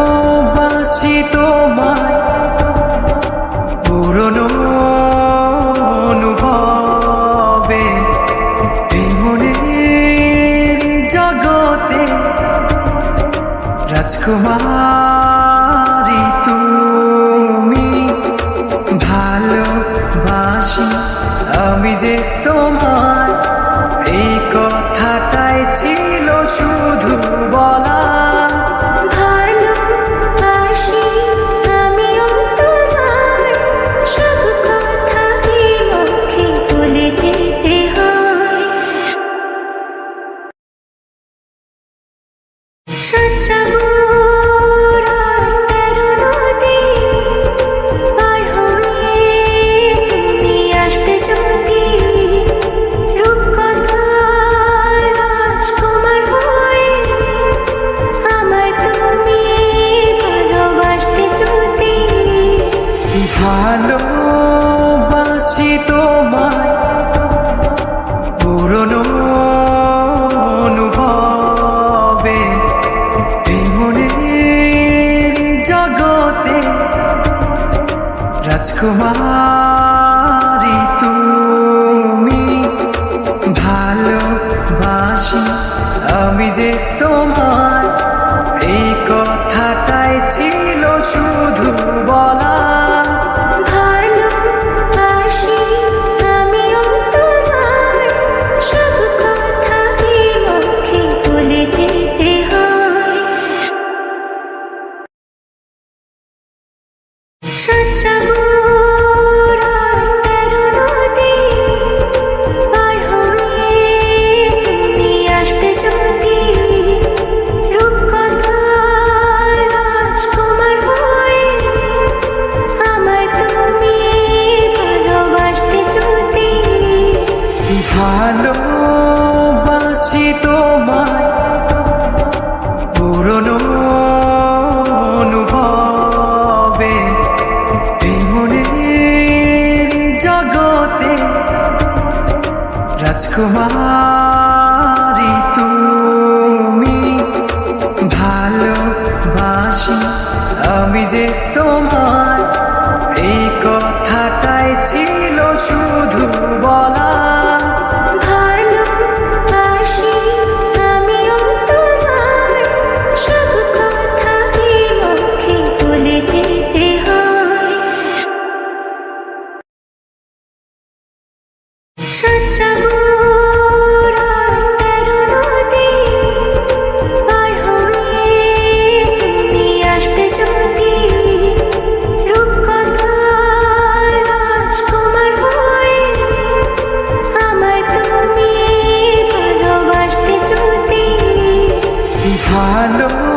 ভালোবাসি তোমায় পুরনো অনুভবে এই মনের জগতে রাজকুমারী তুমি। ভালোবাসি আমি যে তোমায়, এই কথাটাই ছিল শুধু বলা। ভালোবাসি তোমায় পুরনো অনুভবে এই মনের জগতে রাজকুমারী তুমি। ভালোবাসি আমি যে তোমায়, এই কথাটাই ছিল শুধু বলা। ভালোবাসি তোমায় পুরনো অনুভবে এই মনের জগতে রাজকুমারী তুমি। ভালোবাসি আমি যে তোমায়, এই কথাটাই ছিল শুধু বলা।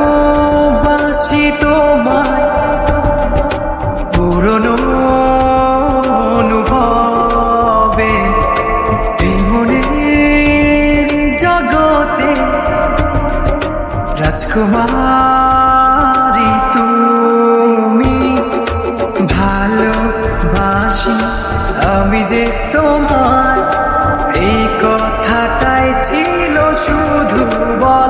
ভালোবাসি তোমায় পুরনো অনুভবে এই মনের জগতে রাজকুমারী তুমি। ভালোবাসি আমি যে তোমায়, এই কথাটাই ছিল শুধু বলা।